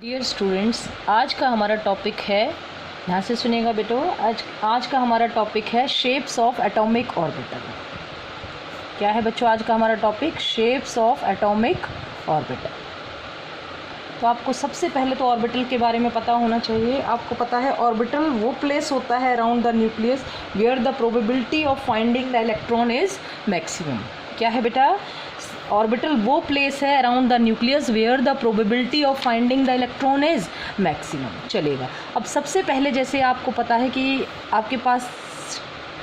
Dear students, आज का हमारा टॉपिक है, ध्यान से सुनिएगा बेटो, आज का हमारा टॉपिक है शेप्स ऑफ एटॉमिक ऑर्बिटल। क्या है बच्चों आज का हमारा topic? Shapes of atomic orbital. तो आपको सबसे पहले तो ऑर्बिटल के बारे में पता होना चाहिए। आपको पता है ऑर्बिटल वो प्लेस होता है around the nucleus where the probability of finding the electron is maximum. क्या है बेटा? ऑर्बिटल वो प्लेस है around the nucleus where the probability of finding the electron is maximum. चलेगा। अब सबसे पहले जैसे आपको पता है कि आपके पास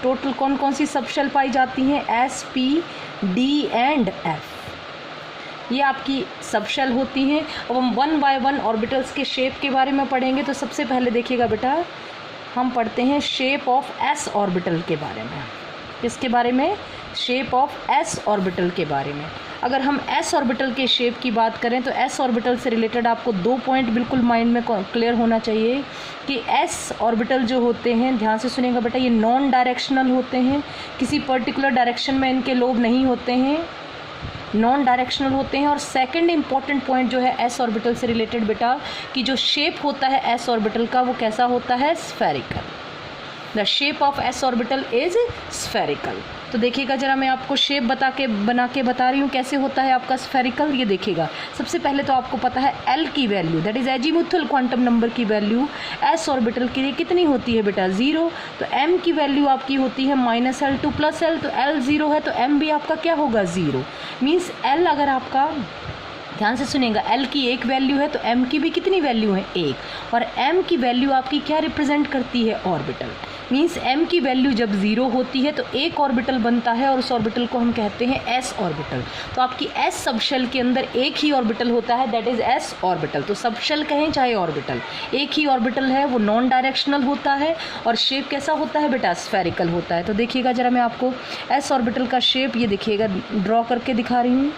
टोटल कौन कौन सी सबशेल पाई जाती हैं? S, P, D and F. ये आपकी सबशेल होती हैं। अब हम वन बाय वन ऑर्बिटल्स के शेप के बारे में पढ़ेंगे। तो सबसे पहले देखिएगा बेटा, हम पढ़ते हैं शेप ऑफ एस ऑर्बिटल के बारे में। किसके बारे में? शेप ऑफ एस ऑर्बिटल के बारे में। अगर हम एस ऑर्बिटल के शेप की बात करें तो एस ऑर्बिटल से रिलेटेड आपको दो पॉइंट बिल्कुल माइंड में क्लियर होना चाहिए कि एस ऑर्बिटल जो होते हैं, ध्यान से सुनिएगा बेटा, ये नॉन डायरेक्शनल होते हैं। किसी पर्टिकुलर डायरेक्शन में इनके लोब नहीं होते हैं, नॉन डायरेक्शनल होते हैं। और सेकंड इंपॉर्टेंट पॉइंट जो है एस ऑर्बिटल से रिलेटेड बेटा, कि जो शेप होता है एस ऑर्बिटल का वो कैसा होता है? Spherical. The shape of S orbital is spherical. तो देखिएगा जरा, मैं आपको शेप बना के बता रही हूँ कैसे होता है आपका स्फेरिकल। ये देखिएगा, सबसे पहले तो आपको पता है एल की value, that is azimuthal quantum number की वैल्यू एस ऑर्बिटल के लिए कितनी होती है बेटा? 0। तो एम की वैल्यू आपकी होती है -L to +L। तो L 0 है तो एम भी आपका क्या होगा? 0। मीन्स L अगर आपका, ध्यान से सुनिएगा, L की एक वैल्यू है तो M की भी कितनी वैल्यू है? 1। और M की वैल्यू आपकी क्या रिप्रेजेंट करती है? ऑर्बिटल। मीन्स M की वैल्यू जब 0 होती है तो एक ऑर्बिटल बनता है और उस ऑर्बिटल को हम कहते हैं S ऑर्बिटल। तो आपकी S सबशेल के अंदर एक ही ऑर्बिटल होता है, दैट इज S ऑर्बिटल। तो सबशेल कहें चाहे ऑर्बिटल, एक ही ऑर्बिटल है, वो नॉन डायरेक्शनल होता है और शेप कैसा होता है बेटा? स्फेरिकल होता है। तो देखिएगा जरा, मैं आपको S ऑर्बिटल का शेप ये देखिएगा ड्रॉ करके दिखा रही हूँ।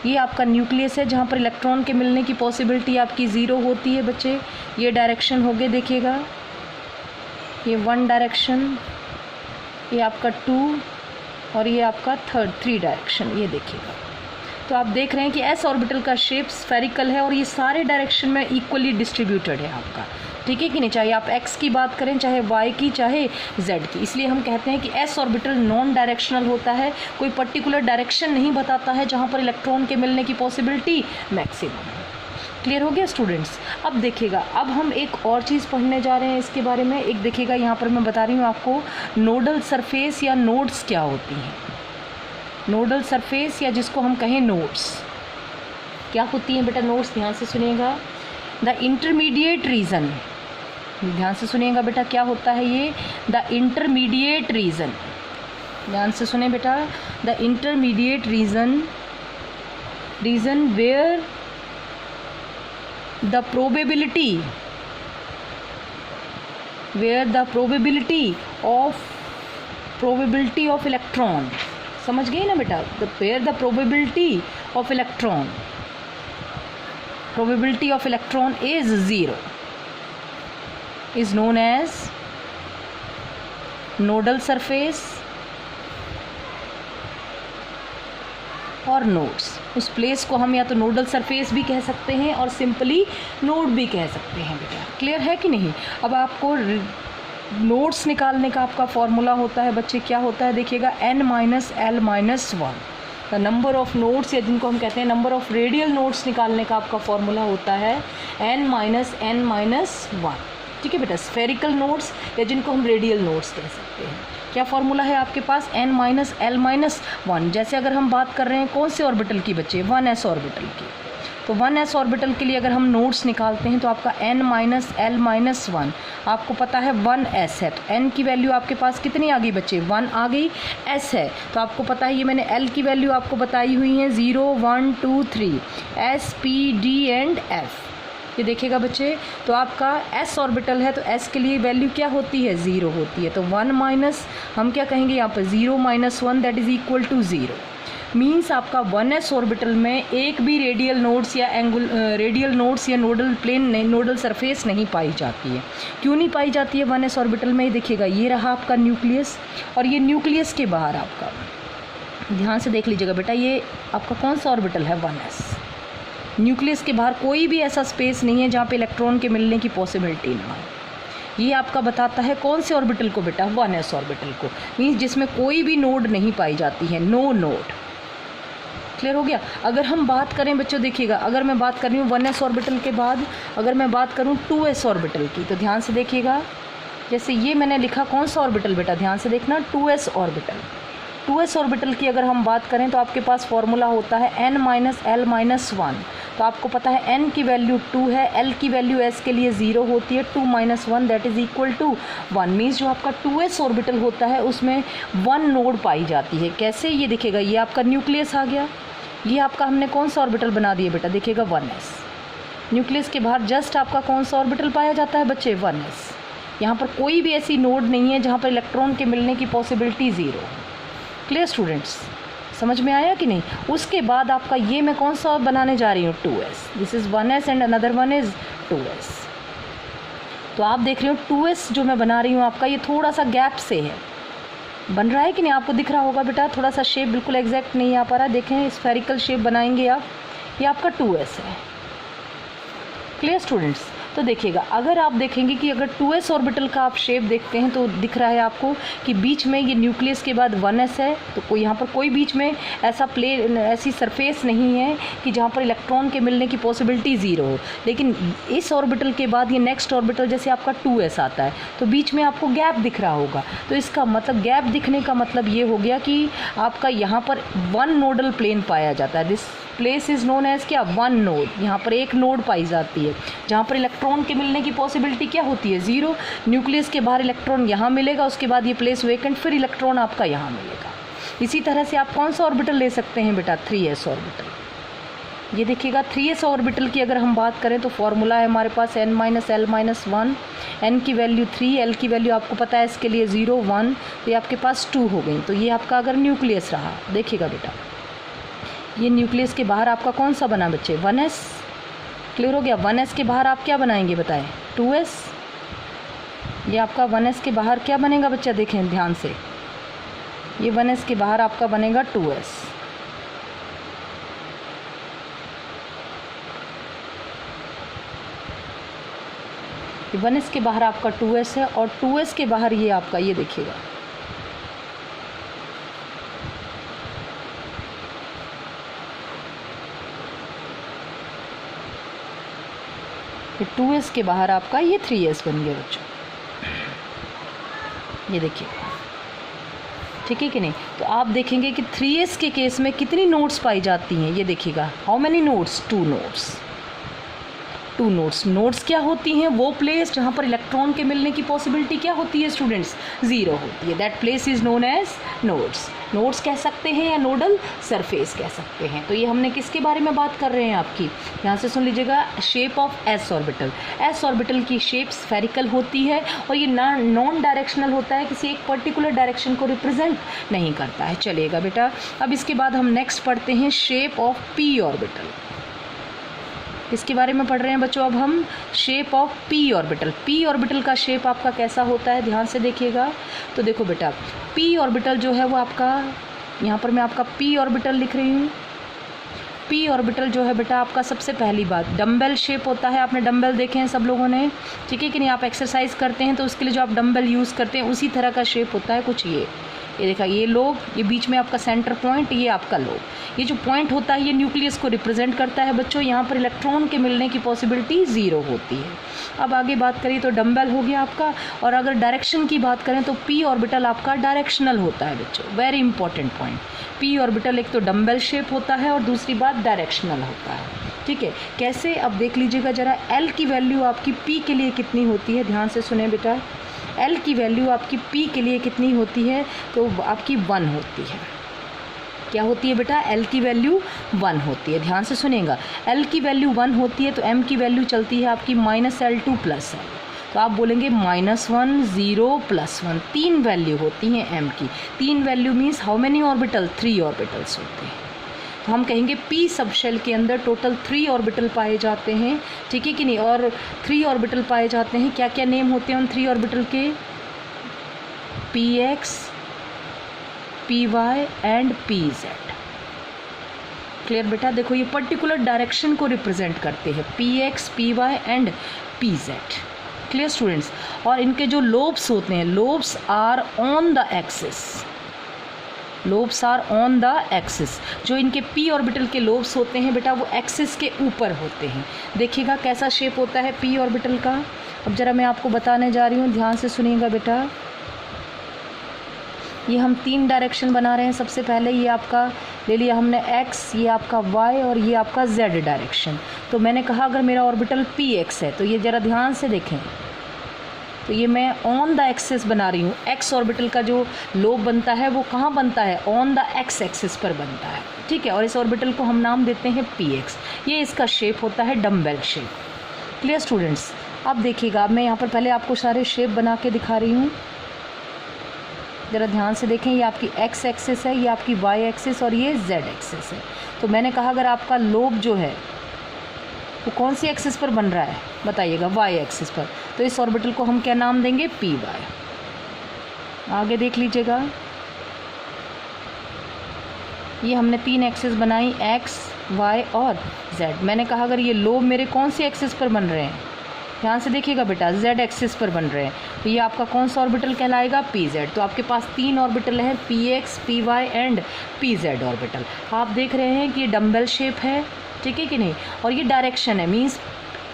ये आपका न्यूक्लियस है जहाँ पर इलेक्ट्रॉन के मिलने की पॉसिबिलिटी आपकी 0 होती है बच्चे। ये डायरेक्शन हो गए, देखिएगा, ये 1 डायरेक्शन, ये आपका 2 और ये आपका 3 डायरेक्शन। ये देखिएगा, तो आप देख रहे हैं कि एस ऑर्बिटल का शेप स्फेरिकल है और ये सारे डायरेक्शन में इक्वली डिस्ट्रीब्यूटेड है आपका। ठीक है कि नहीं? चाहे आप एक्स की बात करें, चाहे वाई की, चाहे जेड की। इसलिए हम कहते हैं कि एस ऑर्बिटल नॉन डायरेक्शनल होता है, कोई पर्टिकुलर डायरेक्शन नहीं बताता है जहाँ पर इलेक्ट्रॉन के मिलने की पॉसिबिलिटी मैक्सिमम है। क्लियर हो गया स्टूडेंट्स? अब देखिएगा, अब हम एक और चीज़ पढ़ने जा रहे हैं इसके बारे में। एक देखिएगा, यहाँ पर मैं बता रही हूँ आपको नोडल सरफेस या नोड्स क्या होती हैं। नोडल सरफेस या जिसको हम कहें नोड्स, क्या होती हैं बेटा? नोड्स, ध्यान से सुनिएगा, द इंटरमीडिएट रीजन, ध्यान से सुनिएगा बेटा, क्या होता है ये? The intermediate region. ध्यान से सुने बेटा, the intermediate region where the probability of electron, समझ गए ना बेटा? Where the probability of electron is 0 is known as nodal surface और नोड्स। उस प्लेस को हम या तो नोडल सरफेस भी कह सकते हैं और सिंपली नोड भी कह सकते हैं बेटा। क्लियर है कि नहीं? अब आपको नोड्स निकालने का आपका फॉर्मूला होता है बच्चे, क्या होता है? देखिएगा, n-l-1 the number of nodes, या जिनको हम कहते हैं नंबर ऑफ रेडियल नोड्स निकालने का आपका फॉर्मूला होता है n-n-1। ठीक है बेटा? स्फेरिकल नोड्स या जिनको हम रेडियल नोड्स कह सकते हैं। क्या फॉर्मूला है आपके पास? n-l-1। जैसे अगर हम बात कर रहे हैं कौन से ऑर्बिटल की बच्चे? 1s ऑर्बिटल की। तो 1s ऑर्बिटल के लिए अगर हम नोड्स निकालते हैं तो आपका n-l-1, आपको पता है 1s है, तो n की वैल्यू आपके पास कितनी आ गई बच्चे? 1 आ गई। s है तो आपको पता है, ये मैंने l की वैल्यू आपको बताई हुई है 0, 1, 2, 3, s, p, d and f। ये देखिएगा बच्चे, तो आपका s ऑर्बिटल है तो s के लिए वैल्यू क्या होती है? 0 होती है। तो 1 माइनस, हम क्या कहेंगे यहाँ पर? 0 - 1 that is equal to 0। Means आपका 1s ऑर्बिटल में एक भी रेडियल नोड्स या नोडल प्लेन, नोडल सरफेस नहीं पाई जाती है। क्यों नहीं पाई जाती है 1s ऑर्बिटल में? देखिएगा, ये रहा आपका न्यूक्लियस और ये न्यूक्लियस के बाहर आपका, ध्यान से देख लीजिएगा बेटा, ये आपका कौन सा ऑर्बिटल है? 1s। न्यूक्लियस के बाहर कोई भी ऐसा स्पेस नहीं है जहाँ पे इलेक्ट्रॉन के मिलने की पॉसिबिलिटी ना हो। ये आपका बताता है कौन से ऑर्बिटल को बेटा, 1s ऑर्बिटल को, मीन्स जिसमें कोई भी नोड नहीं पाई जाती है, नो नोड। क्लियर हो गया। अगर हम बात करें बच्चों देखिएगा, अगर मैं बात कर रही हूँ 1s ऑर्बिटल के बाद अगर मैं बात करूँ 2s ऑर्बिटल की, तो ध्यान से देखिएगा, जैसे ये मैंने लिखा कौन सा ऑर्बिटल बेटा, ध्यान से देखना, 2s ऑर्बिटल। 2s ऑर्बिटल की अगर हम बात करें तो आपके पास फॉर्मूला होता है n-l-1। तो आपको पता है n की वैल्यू 2 है, l की वैल्यू s के लिए 0 होती है, 2 - 1 that is equal to 1। Means जो आपका 2s ऑर्बिटल होता है उसमें 1 नोड पाई जाती है। कैसे, ये देखिएगा, ये आपका न्यूक्लियस आ गया, ये आपका हमने कौन सा ऑर्बिटल बना दिया बेटा, देखिएगा 1s। न्यूक्लियस के बाहर जस्ट आपका कौन सा ऑर्बिटल पाया जाता है बच्चे, 1s। यहाँ पर कोई भी ऐसी नोड नहीं है जहाँ पर इलेक्ट्रॉन के मिलने की पॉसिबिलिटी 0 है। क्लियर स्टूडेंट्स, समझ में आया कि नहीं। उसके बाद आपका ये मैं कौन सा बनाने जा रही हूँ, 2s। This is 1s and another one is 2s। तो आप देख रहे हो 2s जो मैं बना रही हूँ आपका, ये थोड़ा सा गैप से है, बन रहा है कि नहीं, आपको दिख रहा होगा बेटा, थोड़ा सा शेप बिल्कुल एग्जैक्ट नहीं आ पा रहा है। देखें स्फेरिकल शेप बनाएंगे आप, ये आपका 2s है। क्लियर स्टूडेंट्स, तो देखिएगा, अगर आप देखेंगे कि अगर 2s ऑर्बिटल का आप शेप देखते हैं तो दिख रहा है आपको कि बीच में ये न्यूक्लियस के बाद 1s है, तो कोई यहाँ पर कोई बीच में ऐसा ऐसी सरफेस नहीं है कि जहाँ पर इलेक्ट्रॉन के मिलने की पॉसिबिलिटी 0 हो। लेकिन इस ऑर्बिटल के बाद ये नेक्स्ट ऑर्बिटल जैसे आपका 2s आता है तो बीच में आपको गैप दिख रहा होगा। तो इसका मतलब गैप दिखने का मतलब ये हो गया कि आपका यहाँ पर 1 नोडल प्लेन पाया जाता है। This place is known as क्या, 1 नोड। यहाँ पर एक नोड पाई जाती है जहाँ पर इलेक्ट्रॉन के मिलने की पॉसिबिलिटी क्या होती है, 0। न्यूक्लियस के बाहर इलेक्ट्रॉन यहाँ मिलेगा, उसके बाद ये प्लेस वेकेंट, फिर इलेक्ट्रॉन आपका यहाँ मिलेगा। इसी तरह से आप कौन सा ऑर्बिटल ले सकते हैं बेटा, 3s ऑर्बिटल। ये देखिएगा 3s ऑर्बिटल की अगर हम बात करें तो फॉर्मूला है हमारे पास n-l-1। n की वैल्यू 3, l की वैल्यू आपको पता है इसके लिए 0, 1, तो ये आपके पास 2 हो गई। तो ये आपका अगर न्यूक्लियस रहा, देखिएगा बेटा, ये न्यूक्लियस के बाहर आपका कौन सा बना बच्चे, 1s। क्लियर हो गया। 1s के बाहर आप क्या बनाएंगे बताएं, 2s। ये आपका 1s के बाहर क्या बनेगा बच्चा, देखें ध्यान से, ये 1s के बाहर आपका बनेगा 2s। ये 1s के बाहर आपका 2s है और 2s के बाहर ये आपका, ये देखिएगा, ये 2s के बाहर आपका ये 3s बन गया बच्चों। ये देखिए, ठीक है कि नहीं। तो आप देखेंगे कि 3s के केस में कितनी नोड्स पाई जाती हैं, ये देखिएगा, how many nodes, 2 nodes. 2 nodes. Nodes क्या होती हैं, वो प्लेस जहाँ पर इलेक्ट्रॉन के मिलने की पॉसिबिलिटी क्या होती है स्टूडेंट्स, 0 होती है। That place is known as nodes. Nodes कह सकते हैं या नोडल सरफेस कह सकते हैं। तो ये हमने किसके बारे में बात कर रहे हैं आपकी, यहाँ से सुन लीजिएगा, shape of s orbital. s orbital की शेप स्फेरिकल होती है और ये नॉन डायरेक्शनल होता है, किसी एक पर्टिकुलर डायरेक्शन को रिप्रेजेंट नहीं करता है। चलिएगा बेटा, अब इसके बाद हम नेक्स्ट पढ़ते हैं शेप ऑफ p ऑर्बिटल। इसके बारे में पढ़ रहे हैं बच्चों अब हम, shape of p orbital. p orbital का शेप आपका कैसा होता है, ध्यान से देखिएगा। तो देखो बेटा, p ऑर्बिटल जो है वो आपका, यहाँ पर मैं आपका p ऑर्बिटल लिख रही हूँ। p ऑर्बिटल जो है बेटा आपका, सबसे पहली बात, डम्बेल शेप होता है। आपने डम्बेल देखे हैं सब लोगों ने, ठीक है कि नहीं। आप एक्सरसाइज करते हैं तो उसके लिए जो आप डम्बेल यूज़ करते हैं उसी तरह का शेप होता है कुछ। ये देखा, ये लोब, ये बीच में आपका सेंटर पॉइंट, ये आपका लोब। ये जो पॉइंट होता है ये न्यूक्लियस को रिप्रेजेंट करता है बच्चों। यहाँ पर इलेक्ट्रॉन के मिलने की पॉसिबिलिटी 0 होती है। अब आगे बात करिए तो डम्बेल हो गया आपका। और अगर डायरेक्शन की बात करें तो p ऑर्बिटल आपका डायरेक्शनल होता है बच्चों, very important point. p orbital एक तो डम्बेल शेप होता है और दूसरी बात डायरेक्शनल होता है, ठीक है। कैसे, अब देख लीजिएगा ज़रा, l की वैल्यू आपकी p के लिए कितनी होती है, ध्यान से सुने बेटा। l की वैल्यू आपकी p के लिए कितनी होती है, तो आपकी 1 होती है। क्या होती है बेटा, l की वैल्यू 1 होती है। ध्यान से सुनिएगा, l की वैल्यू 1 होती है तो m की वैल्यू चलती है आपकी -L2 + L। तो आप बोलेंगे -1, 0, +1, 3 वैल्यू होती हैं m की। 3 value means how many orbital, 3 orbitals होते हैं। तो हम कहेंगे p सब शेल के अंदर टोटल 3 ऑर्बिटल पाए जाते हैं, ठीक है कि नहीं। और 3 ऑर्बिटल पाए जाते हैं, क्या क्या नेम होते हैं उन 3 ऑर्बिटल के, px, py and pz। Clear बेटा? देखो ये पर्टिकुलर डायरेक्शन को रिप्रेजेंट करते हैं, P X, P Y and P Z. Clear students? और इनके जो लोब्स होते हैं, lobes are on the axis, lobes are on the axis. जो इनके पी ऑर्बिटल के लोब्स होते हैं बेटा वो एक्सिस के ऊपर होते हैं। देखिएगा कैसा शेप होता है पी ऑर्बिटल का। अब ज़रा मैं आपको बताने जा रही हूँ, ध्यान से सुनिएगा बेटा। ये हम 3 डायरेक्शन बना रहे हैं। सबसे पहले ये आपका ले लिया हमने एक्स, ये आपका वाई और ये आपका जेड डायरेक्शन। तो मैंने कहा अगर मेरा ऑर्बिटल पी एक्स है तो ये ज़रा ध्यान से देखें, तो ये मैं ऑन द एक्सिस बना रही हूँ। एक्स ऑर्बिटल का जो लोब बनता है वो कहाँ बनता है? ऑन द एक्स एक्सिस पर बनता है, ठीक है। और इस ऑर्बिटल को हम नाम देते हैं पी एक्स। ये इसका शेप होता है डम्बेल शेप। Clear students? अब देखिएगा, मैं यहाँ पर पहले आपको सारे शेप बना के दिखा रही हूँ, ज़रा ध्यान से देखें। ये आपकी एक्स एक्सिस है, ये आपकी वाई एक्सिस और ये जेड एक्सिस है। तो मैंने कहा अगर आपका लोब जो है वो कौन सी एक्सिस पर बन रहा है बताइएगा? वाई एक्सिस पर। तो इस ऑर्बिटल को हम क्या नाम देंगे? P Y. आगे देख लीजिएगा, ये हमने 3 एक्सिस बनाई, एक्स, वाई और जेड। मैंने कहा अगर ये लोब मेरे कौन सी एक्सिस पर बन रहे हैं, ध्यान से देखिएगा बेटा, जेड एक्सिस पर बन रहे हैं, तो ये आपका कौन सा ऑर्बिटल कहलाएगा? P Z. तो आपके पास 3 ऑर्बिटल हैं, P X, P Y and P Z orbital. आप देख रहे हैं कि ये डम्बेल शेप है, ठीक है कि नहीं? और ये डायरेक्शन है, मींस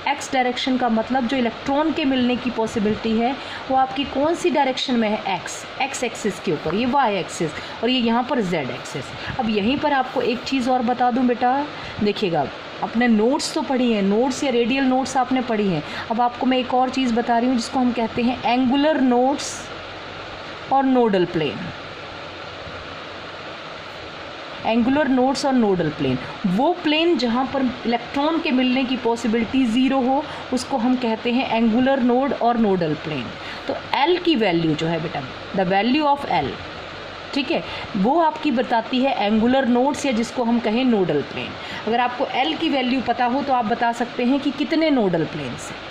एक्स डायरेक्शन का मतलब जो इलेक्ट्रॉन के मिलने की पॉसिबिलिटी है वो आपकी कौन सी डायरेक्शन में है? एक्स एक्सिस के ऊपर, ये वाई एक्सिस और ये यहाँ पर जेड एक्सिस। अब यहीं पर आपको एक चीज़ और बता दूँ बेटा, देखिएगा अपने नोट्स तो पढ़ी हैं, नोट्स या रेडियल नोट्स आपने पढ़ी हैं। अब आपको मैं एक और चीज़ बता रही हूँ जिसको हम कहते हैं एंगुलर नोट्स और नोडल प्लेन। एंगुलर नोड्स और नोडल प्लेन, वो प्लेन जहाँ पर इलेक्ट्रॉन के मिलने की पॉसिबिलिटी ज़ीरो हो उसको हम कहते हैं एंगुलर नोड और नोडल प्लेन। तो एल की वैल्यू जो है बेटा, द वैल्यू ऑफ एल, ठीक है, वो आपकी बताती है एंगुलर नोड्स या जिसको हम कहें नोडल प्लेन। अगर आपको एल की वैल्यू पता हो तो आप बता सकते हैं कि कितने नोडल प्लेन्स हैं।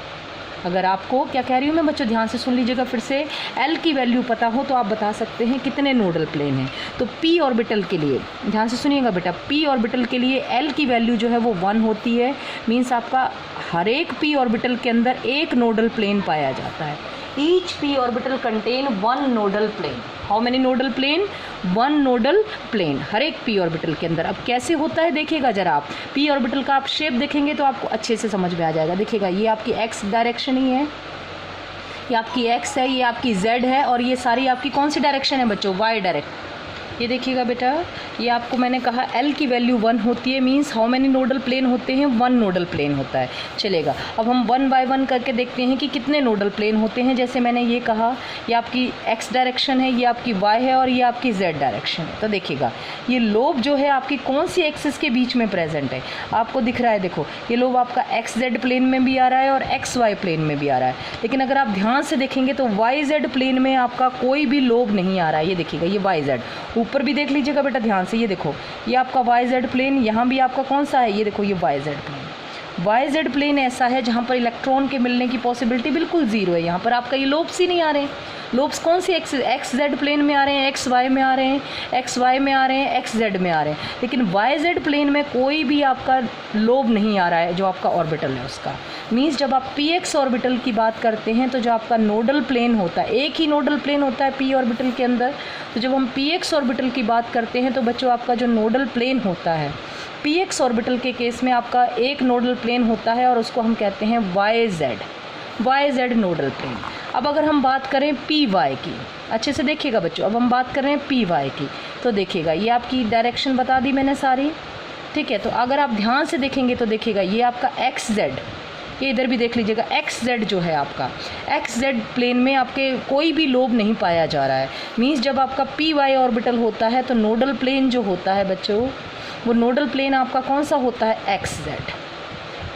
अगर आपको, क्या कह रही हूँ मैं बच्चों, ध्यान से सुन लीजिएगा फिर से, एल की वैल्यू पता हो तो आप बता सकते हैं कितने नोडल प्लेन हैं। तो पी ऑर्बिटल के लिए ध्यान से सुनिएगा बेटा, पी ऑर्बिटल के लिए एल की वैल्यू जो है वो 1 होती है। मीन्स आपका हर एक पी ऑर्बिटल के अंदर एक नोडल प्लेन पाया जाता है। Each p orbital contain 1 nodal plane. How many nodal plane? 1 nodal plane हर एक पी ऑर्बिटल के अंदर। अब कैसे होता है देखिएगा जरा, आप पी ऑर्बिटल का आप शेप देखेंगे तो आपको अच्छे से समझ में आ जाएगा। देखिएगा ये आपकी एक्स डायरेक्शन ही है, ये आपकी एक्स है, ये आपकी जेड है और ये सारी आपकी कौन सी डायरेक्शन है बच्चों? Y direction. ये देखिएगा बेटा, ये आपको मैंने कहा एल की वैल्यू 1 होती है। Means how many nodal plane होते हैं? 1 नोडल प्लेन होता है। चलेगा, अब हम 1 बाय 1 करके देखते हैं कि कितने नोडल प्लेन होते हैं। जैसे मैंने ये कहा, ये आपकी एक्स डायरेक्शन है, ये आपकी वाई है और ये आपकी जेड डायरेक्शन है। तो देखिएगा ये लोब जो है आपकी कौन सी एक्सिस के बीच में प्रेजेंट है? आपको दिख रहा है, देखो ये लोब आपका एक्स जेड प्लेन में भी आ रहा है और एक्स वाई प्लेन में भी आ रहा है। लेकिन अगर आप ध्यान से देखेंगे तो वाई जेड प्लेन में आपका कोई भी लोब नहीं आ रहा है। ये देखिएगा, ये वाई जेड, ऊपर भी देख लीजिएगा बेटा ध्यान से, ये देखो ये आपका वाई जेड प्लेन, यहाँ भी आपका कौन सा है? ये देखो ये Y Z plane. Y Z plane ऐसा है जहाँ पर इलेक्ट्रॉन के मिलने की पॉसिबिलिटी बिल्कुल ज़ीरो है। यहाँ पर आपका ये लोब्स ही नहीं आ रहे हैं। लोब्स कौन सी एक्स जेड प्लेन में आ रहे हैं, एक्स वाई में आ रहे हैं, एक्स वाई में आ रहे हैं, एक्स जेड में आ रहे हैं। लेकिन वाई जेड प्लेन में कोई भी आपका लोब नहीं आ रहा है जो आपका ऑर्बिटल है उसका। मीन्स जब आप पी एक्स ऑर्बिटल की बात करते हैं तो जो आपका नोडल प्लेन होता है, एक ही नोडल प्लेन होता है पी ऑर्बिटल के अंदर। तो जब हम पी एक्स ऑर्बिटल की बात करते हैं तो बच्चों आपका जो नोडल प्लेन होता है पी एक्स ऑर्बिटल के केस में आपका एक नोडल प्लेन होता है और उसको हम कहते हैं वाई जेड नोडल प्लेन। अब अगर हम बात करें पी वाई की, अच्छे से देखिएगा बच्चों, अब हम बात कर रहे हैं पी वाई की, तो देखिएगा ये आपकी डायरेक्शन बता दी मैंने सारी, ठीक है। तो अगर आप ध्यान से देखेंगे तो देखिएगा ये आपका एक्स जेड, ये इधर भी देख लीजिएगा, एक्स जेड जो है आपका एक्स जेड प्लेन में आपके कोई भी लोब नहीं पाया जा रहा है। मीन्स जब आपका पी वाई ऑर्बिटल होता है तो नोडल प्लेन जो होता है बच्चों, वो नोडल प्लेन आपका कौन सा होता है? X Z.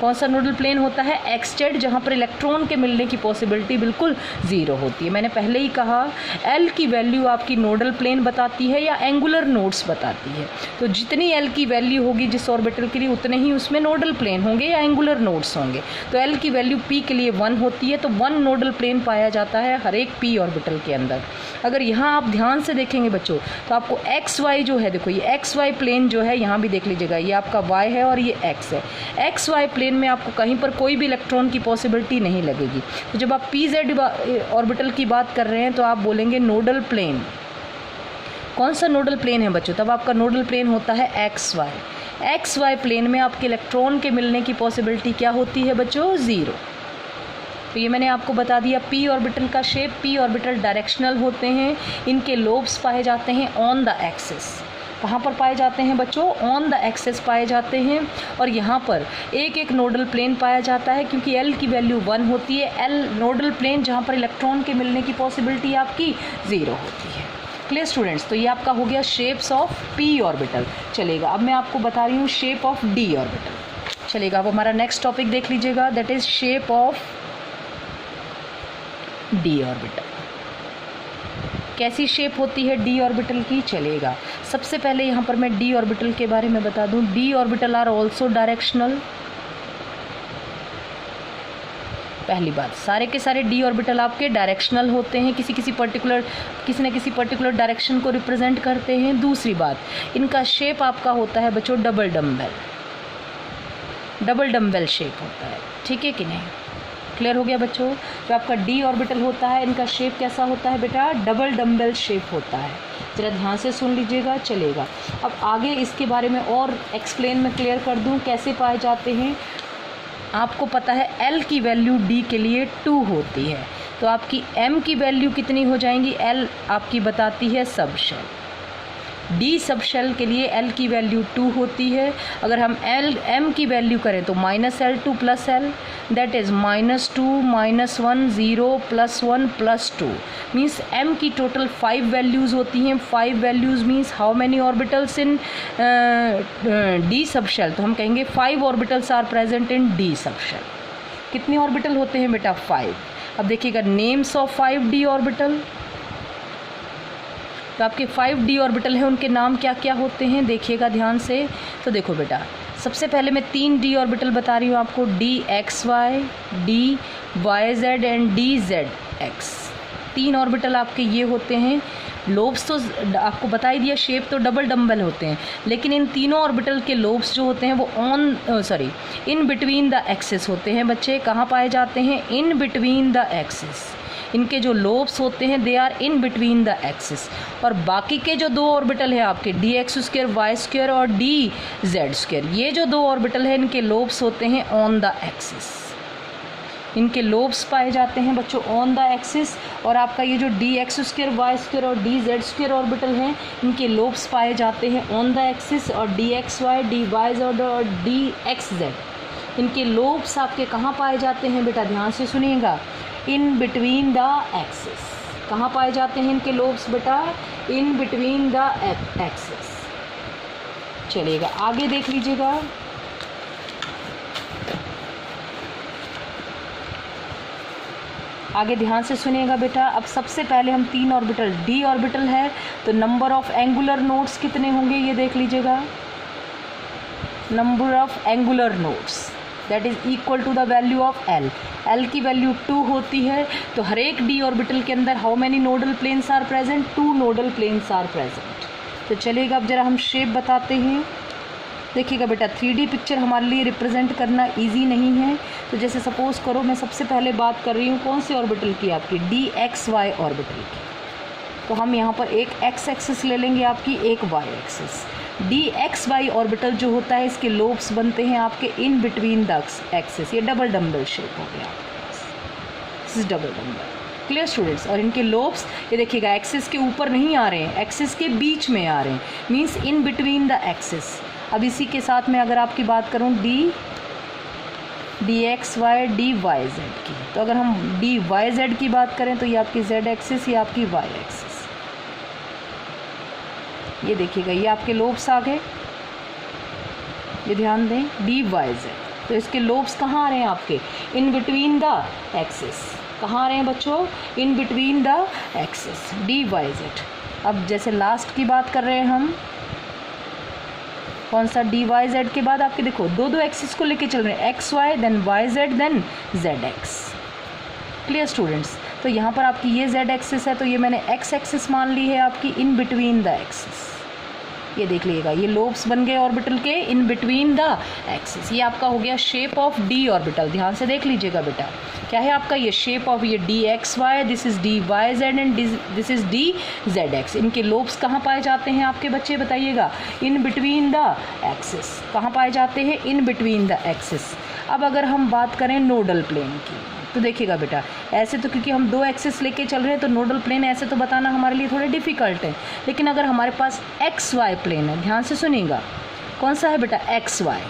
कौन सा नोडल प्लेन होता है? एक्स जेड, जहाँ पर इलेक्ट्रॉन के मिलने की पॉसिबिलिटी बिल्कुल ज़ीरो होती है। मैंने पहले ही कहा एल की वैल्यू आपकी नोडल प्लेन बताती है या एंगुलर नोड्स बताती है। तो जितनी एल की वैल्यू होगी जिस ऑर्बिटल के लिए, उतने ही उसमें नोडल प्लेन होंगे या एंगुलर नोड्स होंगे। तो एल की वैल्यू पी के लिए 1 होती है, तो 1 नोडल प्लेन पाया जाता है हर एक पी ऑर्बिटल के अंदर। अगर यहाँ आप ध्यान से देखेंगे बच्चों, तो आपको एक्स वाई जो है, देखो ये एक्स वाई प्लेन जो है, यहाँ भी देख लीजिएगा, ये आपका वाई है और ये एक्स है। एक्स वाई प्लेन में आपको कहीं पर कोई भी इलेक्ट्रॉन की पॉसिबिलिटी नहीं लगेगी। तो जब आप पी जेड ऑर्बिटल की बात कर रहे हैं तो आप बोलेंगे नोडल प्लेन। कौन सा नोडल प्लेन है बच्चों? तब आपका नोडल प्लेन होता है X Y. X Y plane में आपके इलेक्ट्रॉन के मिलने की पॉसिबिलिटी क्या होती है बच्चों? 0। तो ये मैंने आपको बता दिया। पी ऑर्बिटल का शेप, पी ऑर्बिटल डायरेक्शनल होते हैं, इनके लोब्स पाए जाते हैं ऑन द एक्सिस। कहाँ पर पाए जाते हैं बच्चों? ऑन द एक्सिस पाए जाते हैं। और यहाँ पर एक एक नोडल प्लेन पाया जाता है, क्योंकि एल की वैल्यू 1 होती है। एल नोडल प्लेन जहाँ पर इलेक्ट्रॉन के मिलने की पॉसिबिलिटी आपकी 0 होती है। Clear students? तो ये आपका हो गया शेप्स ऑफ पी ऑर्बिटल। चलेगा, अब मैं आपको बता रही हूँ शेप ऑफ डी ऑर्बिटल। चलेगा, अब हमारा नेक्स्ट टॉपिक देख लीजिएगा, that is shape of D orbital. कैसी शेप होती है डी ऑर्बिटल की? चलेगा, सबसे पहले यहाँ पर मैं डी ऑर्बिटल के बारे में बता दूँ। D orbital are also directional. पहली बात, सारे के सारे डी ऑर्बिटल आपके डायरेक्शनल होते हैं, किसी न किसी पर्टिकुलर डायरेक्शन को रिप्रेजेंट करते हैं। दूसरी बात, इनका शेप आपका होता है बच्चों डबल डम्बेल शेप होता है। ठीक है कि नहीं? क्लियर हो गया बच्चों? जो आपका डी ऑर्बिटल होता है, इनका शेप कैसा होता है बेटा? डबल डम्बेल शेप होता है। ज़रा ध्यान से सुन लीजिएगा। चलेगा, अब आगे इसके बारे में और एक्सप्लेन में क्लियर कर दूं कैसे पाए जाते हैं। आपको पता है एल की वैल्यू डी के लिए 2 होती है, तो आपकी एम की वैल्यू कितनी हो जाएंगी? एल आपकी बताती है सब शेल। डी सब शेल के लिए एल की वैल्यू 2 होती है। अगर हम एम की वैल्यू करें तो -L2 + L, that is -2 -1 0 +1 +2 means M की टोटल 5 वैल्यूज़ होती हैं। 5 values means how many orbitals in D sub shell? तो हम कहेंगे 5 orbitals are present in D sub shell. कितने ऑर्बिटल होते हैं बेटा? 5। अब देखिएगा नेम्स ऑफ 5 डी ऑर्बिटल। तो आपके 5 डी ऑर्बिटल हैं, उनके नाम क्या क्या होते हैं देखिएगा ध्यान से। तो देखो बेटा, सबसे पहले मैं 3 डी ऑर्बिटल बता रही हूँ आपको, DXY, DYZ and DZX। 3 orbital आपके ये होते हैं। लोब्स तो आपको बता ही दिया, शेप तो डबल डम्बल होते हैं, लेकिन इन तीनों ऑर्बिटल के लोब्स जो होते हैं वो इन बिटवीन द एक्सिस होते हैं। बच्चे कहाँ पाए जाते हैं? In between the axis. इनके जो लोब्स होते हैं they are in between the axis. और बाकी के जो 2 ऑर्बिटल है आपके DX² Y² और DZ², ये जो 2 ऑर्बिटल है इनके लोब्स होते हैं ऑन द एक्सिस। इनके लोब्स पाए जाते हैं बच्चों ऑन द एक्सिस। और आपका ये जो DX² Y² और DZ² ऑर्बिटल हैं, इनके लोब्स पाए जाते हैं ऑन द एक्सिस। और DXY, DYZ और DXZ, इनके लोब्स आपके कहाँ पाए जाते हैं बेटा? ध्यान से सुनिएगा, इन बिटवीन द एक्सिस। कहाँ पाए जाते हैं इनके लोब्स बेटा? इन बिटवीन द एक्सिस। चलिएगा, आगे देख लीजिएगा। आगे ध्यान से सुनिएगा बेटा। अब सबसे पहले हम 3 ऑर्बिटल, डी ऑर्बिटल है तो नंबर ऑफ एंगुलर नोड्स कितने होंगे ये देख लीजिएगा। Number of angular nodes that is equal to the value of L. L की वैल्यू 2 होती है, तो हर एक डी ऑर्बिटल के अंदर how many nodal planes are present? 2 nodal planes are present. तो चलिएगा, अब जरा हम शेप बताते हैं। देखिएगा बेटा, 3D पिक्चर हमारे लिए रिप्रेजेंट करना इजी नहीं है। तो जैसे सपोज करो, मैं सबसे पहले बात कर रही हूँ कौन से ऑर्बिटल की? आपकी DXY ऑर्बिटल की। तो हम यहाँ पर एक x एक्सिस ले लेंगे आपकी, एक y एक्सिस। DXY ऑर्बिटल जो होता है, इसके लोब्स बनते हैं आपके इन बिटवीन द एक्सिस। ये डबल डम्बल शेप हो गया, this is double dumbbell. Clear students? और इनके लोब्स ये देखिएगा एक्सिस के ऊपर नहीं आ रहे हैं, एक्सिस के बीच में आ रहे हैं, means in between the axis. अब इसी के साथ में अगर आपकी बात करूँ DXY DYZ की, तो अगर हम DYZ की बात करें तो ये आपकी Z एक्सिस, ये आपकी Y एक्सिस। ये देखिएगा, ये आपके लोब्स आ गए, ये ध्यान दें, DYZ। तो इसके लोब्स कहाँ आ रहे हैं आपके? In between the axis. कहाँ आ रहे हैं बच्चों? In between the axis, D Y Z. अब जैसे लास्ट की बात कर रहे हैं हम, कौन सा? डी वाई जेड के बाद आपके देखो दो एक्सिस को लेके चल रहे हैं, X Y then Y Z then Z X. Clear students? तो यहाँ पर आपकी ये जेड एक्सिस है, तो ये मैंने एक्स एक्सिस मान ली है आपकी इन बिटवीन द एक्सिस। ये देख लीजिएगा, ये लोब्स बन गए ऑर्बिटल के इन बिटवीन द एक्सिस। ये आपका हो गया शेप ऑफ डी ऑर्बिटल। ध्यान से देख लीजिएगा बेटा, क्या है आपका ये शेप ऑफ ये D X Y, this is D Y Z and this is D Z X. इनके लोब्स कहाँ पाए जाते हैं आपके बच्चे बताइएगा? In between the axis. कहाँ पाए जाते हैं? In between the axis. अब अगर हम बात करें नोडल प्लेन की, तो देखिएगा बेटा, ऐसे तो क्योंकि हम दो एक्सिस लेके चल रहे हैं तो नोडल प्लेन ऐसे तो बताना हमारे लिए थोड़ा डिफिकल्ट है, लेकिन अगर हमारे पास एक्स वाई प्लेन है, ध्यान से सुनिएगा, कौन सा है बेटा? X Y.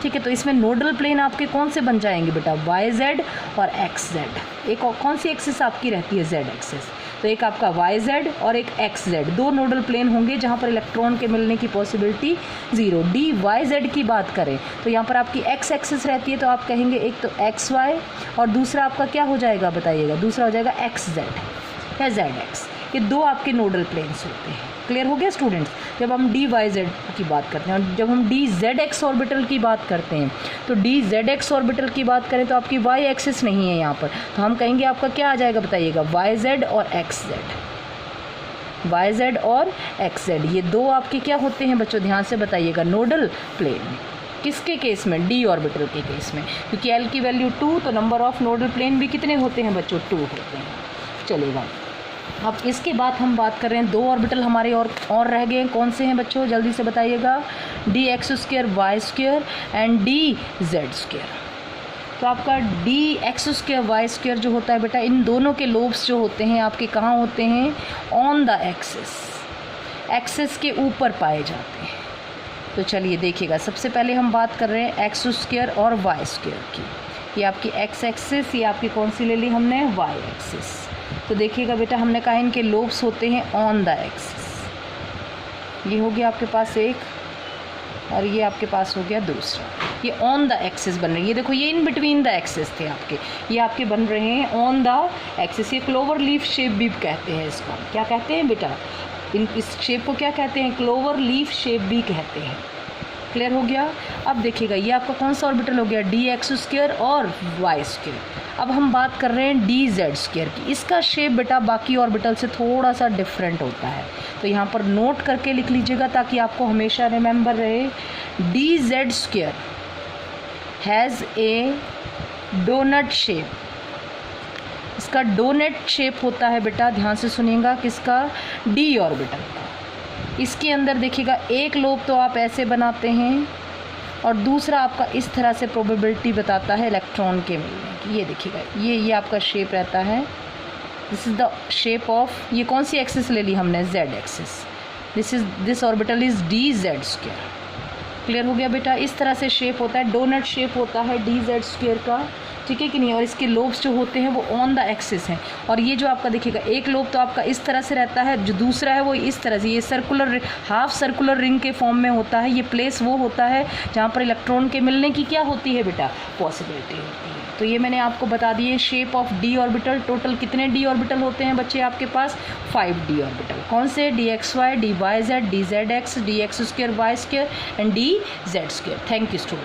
ठीक है, तो इसमें नोडल प्लेन आपके कौन से बन जाएंगे बेटा? वाई जेड और एक्स जेड। एक कौन सी एक्सिस आपकी रहती है? Z axis. तो एक आपका वाई जेड और एक एक्स जेड, दो नोडल प्लेन होंगे जहाँ पर इलेक्ट्रॉन के मिलने की possibility zero. D Y Z की बात करें तो यहाँ पर आपकी एक्स एक्सिस रहती है, तो आप कहेंगे एक तो एक्स वाई और दूसरा आपका क्या हो जाएगा बताइएगा? दूसरा हो जाएगा एक्स जेड या जेड एक्स। ये दो आपके नोडल प्लेन्स होते हैं। क्लियर हो गया स्टूडेंट्स? जब हम डी वाई जेड की बात करते हैं और जब हम डी जेड एक्स ऑर्बिटल की बात करते हैं, तो डी जेड एक्स ऑर्बिटल की बात करें तो आपकी वाई एक्सिस नहीं है यहाँ पर, तो हम कहेंगे आपका क्या आ जाएगा बताइएगा? वाई जेड और एक्स जेड। वाई जेड और एक्स जेड ये दो आपके क्या होते हैं बच्चों? ध्यान से बताइएगा, नोडल प्लेन। किसके केस में? डी ऑर्बिटल के केस में, क्योंकि एल की वैल्यू 2, तो नंबर ऑफ नोडल प्लेन भी कितने होते हैं बच्चों? 2 होते हैं। चलेगा, अब इसके बाद हम बात कर रहे हैं, दो ऑर्बिटल हमारे और रह गए, कौन से हैं बच्चों? जल्दी से बताइएगा। D X square Y square and D Z square. तो आपका D X square Y square जो होता है बेटा, इन दोनों के लोब्स जो होते हैं आपके कहाँ होते हैं? ऑन द एक्सिस, एक्सिस के ऊपर पाए जाते हैं। तो चलिए देखिएगा, सबसे पहले हम बात कर रहे हैं एक्स स्क्वायर और वाई स्क्वायर की। ये आपकी एक्स एक्सिस, ये आपकी कौन सी ले ली हमने? Y axis. तो देखिएगा बेटा, हमने कहा इनके लोब्स होते हैं ऑन द एक्सिस। ये हो गया आपके पास एक, और ये आपके पास हो गया दूसरा। ये ऑन द एक्सिस बन रही है। ये देखो, ये इन बिटवीन द एक्सिस थे आपके, ये आपके बन रहे हैं ऑन द एक्सिस। ये क्लोवर लीफ शेप भी कहते हैं इसको। क्या कहते हैं बेटा? इस शेप को क्या कहते हैं? क्लोवर लीफ शेप भी कहते हैं। क्लियर हो गया? अब देखिएगा, ये आपका कौन सा ऑर्बिटल हो गया? डी एक्स स्क्वायर और वाई स्क्वायर। अब हम बात कर रहे हैं डी जेड स्क्वायर की। इसका शेप बेटा बाकी ऑर्बिटल से थोड़ा सा डिफरेंट होता है, तो यहाँ पर नोट करके लिख लीजिएगा ताकि आपको हमेशा रिमेंबर रहे। D Z square has a donut shape. इसका डोनट शेप होता है बेटा, ध्यान से सुनिएगा, किसका? डी ऑर्बिटल का। इसके अंदर देखिएगा, एक लोब तो आप ऐसे बनाते हैं और दूसरा आपका इस तरह से प्रोबेबिलिटी बताता है इलेक्ट्रॉन के मिलने की। ये देखिएगा, ये आपका शेप रहता है। This is the shape of, ये कौन सी एक्सिस ले ली हमने? Z axis. This orbital is D Z square. Clear हो गया बेटा? इस तरह से शेप होता है, डोनट शेप होता है डी जेड स्क्वायर का। ठीक है कि नहीं? और इसके लोब्स जो होते हैं वो ऑन द एक्सिस हैं। और ये जो आपका देखिएगा, एक लोब तो आपका इस तरह से रहता है, जो दूसरा है वो इस तरह से, ये सर्कुलर, हाफ सर्कुलर रिंग के फॉर्म में होता है। ये प्लेस वो होता है जहाँ पर इलेक्ट्रॉन के मिलने की क्या होती है बेटा? पॉसिबिलिटी होती है। तो ये मैंने आपको बता दिए shape of D orbital. Total कितने डी ऑर्बिटल होते हैं बच्चे आपके पास? 5 डी ऑर्बिटल। कौन से? D X Y, D Y Z, D Z X, D X square Y square and D Z square. Thank you student.